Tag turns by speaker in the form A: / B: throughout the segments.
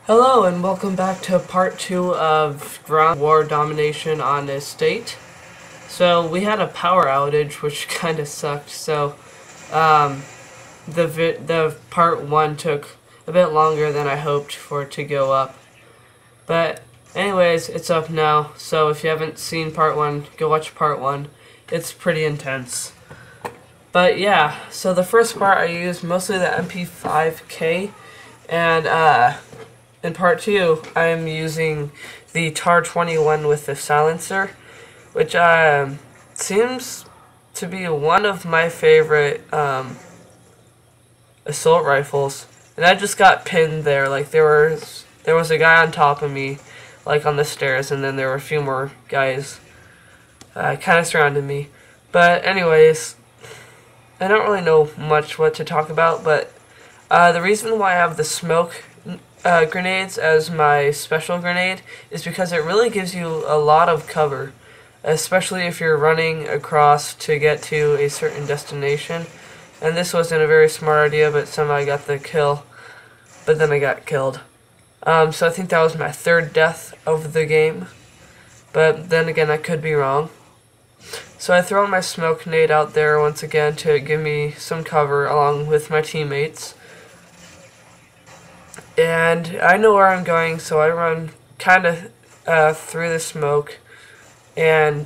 A: Hello and welcome back to part 2 of ground war domination on estate. So we had a power outage which kind of sucked, so the part 1 took a bit longer than I hoped for it to go up. But anyways, it's up now, so if you haven't seen part 1, go watch part 1. It's pretty intense. But yeah, so the first part I used mostly the MP5K, and in part 2, I'm using the TAR-21 with the silencer, which seems to be one of my favorite assault rifles. And I just got pinned there. Like there was a guy on top of me, like on the stairs, and then there were a few more guys kind of surrounded me. But anyways, I don't really know much what to talk about, but the reason why I have the smoke grenades as my special grenade is because it really gives you a lot of cover, especially if you're running across to get to a certain destination. And this wasn't a very smart idea, but somehow I got the kill, but then I got killed. So I think that was my third death of the game, but then again I could be wrong. So I throw my smoke grenade out there once again to give me some cover along with my teammates. And I know where I'm going, so I run kind of through the smoke, and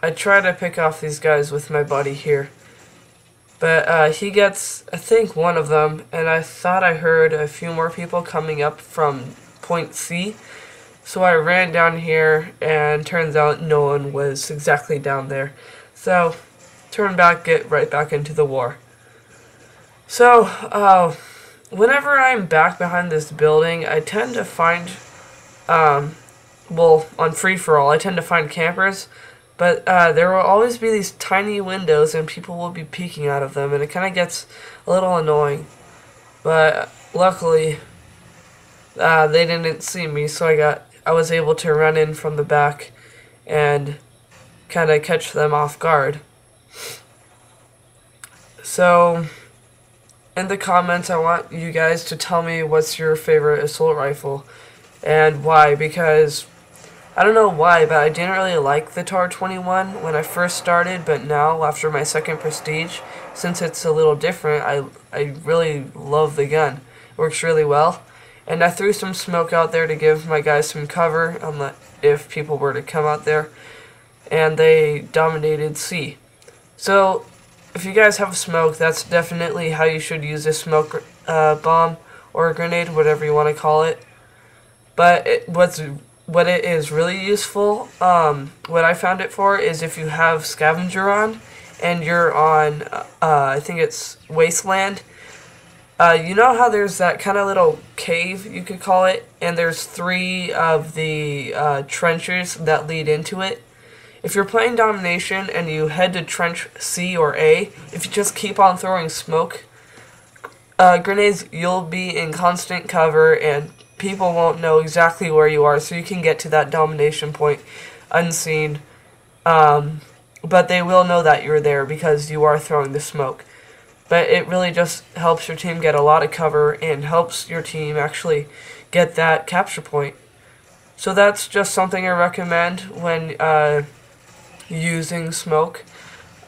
A: I try to pick off these guys with my buddy here. But he gets, I think, one of them, and I thought I heard a few more people coming up from point C. So I ran down here, and turns out no one was exactly down there. So, turn back, get right back into the war. So, whenever I'm back behind this building, I tend to find, well, on free-for-all, I tend to find campers, but there will always be these tiny windows and people will be peeking out of them, and it kind of gets a little annoying. But luckily, they didn't see me, so I was able to run in from the back and kind of catch them off guard. So, in the comments, I want you guys to tell me what's your favorite assault rifle and why, because I don't know why, but I didn't really like the TAR-21 when I first started, but now, after my second prestige, since it's a little different, I really love the gun. It works really well. And I threw some smoke out there to give my guys some cover if people were to come out there, and they dominated C. So, if you guys have smoke, that's definitely how you should use a smoke bomb or a grenade, whatever you want to call it. But what it is really useful, what I found it for, is if you have Scavenger on and you're on, I think it's Wasteland. You know how there's that kind of little cave, you could call it, and there's 3 of the trenches that lead into it? If you're playing Domination and you head to Trench C or A, if you just keep on throwing smoke grenades, you'll be in constant cover and people won't know exactly where you are, so you can get to that domination point unseen. But they will know that you're there because you are throwing the smoke. But it really just helps your team get a lot of cover and helps your team actually get that capture point. So that's just something I recommend when using smoke.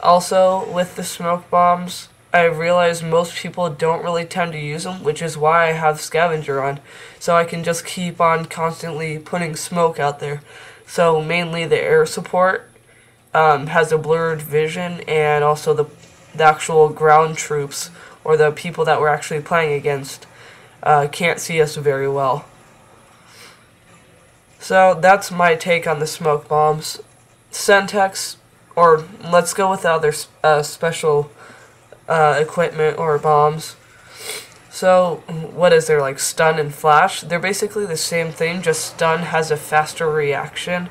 A: Also, with the smoke bombs, I realize most people don't really tend to use them, which is why I have Scavenger on, so I can just keep on constantly putting smoke out there. So mainly the air support has a blurred vision, and also the actual ground troops, or the people that we're actually playing against, can't see us very well. So that's my take on the smoke bombs. Sentex, or let's go with the other special equipment or bombs. So what is there, like stun and flash? They're basically the same thing, just stun has a faster reaction.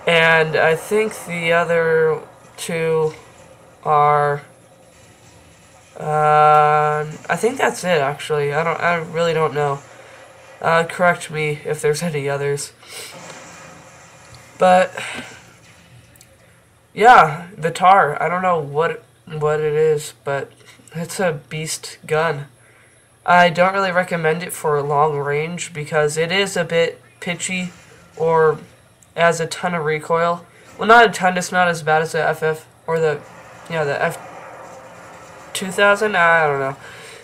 A: And I think the other 2 are I think that's it actually. I really don't know. Correct me if there's any others. But yeah, the TAR, I don't know what it is, but it's a beast gun. I don't really recommend it for long range because it is a bit pitchy or has a ton of recoil. Well, not a ton, it's not as bad as the FF or the F2000, I don't know.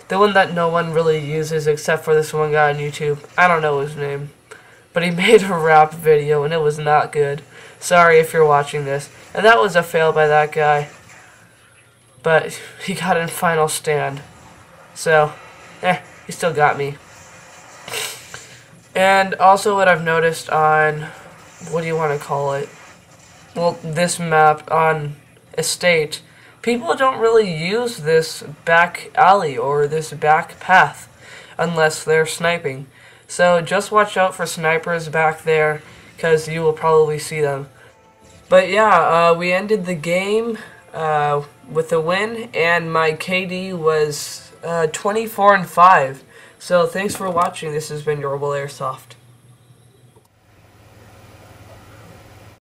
A: The one that no one really uses except for this one guy on YouTube. I don't know his name. But he made a rap video and it was not good. Sorry if you're watching this. And that was a fail by that guy. But he got in final stand. So, he still got me. And also what I've noticed on, what do you want to call it? Well, this map on Estate, people don't really use this back alley or this back path unless they're sniping. So just watch out for snipers back there because you will probably see them. But yeah, we ended the game with a win, and my KD was 24 and 5. So thanks for watching. This has been Yorble Airsoft.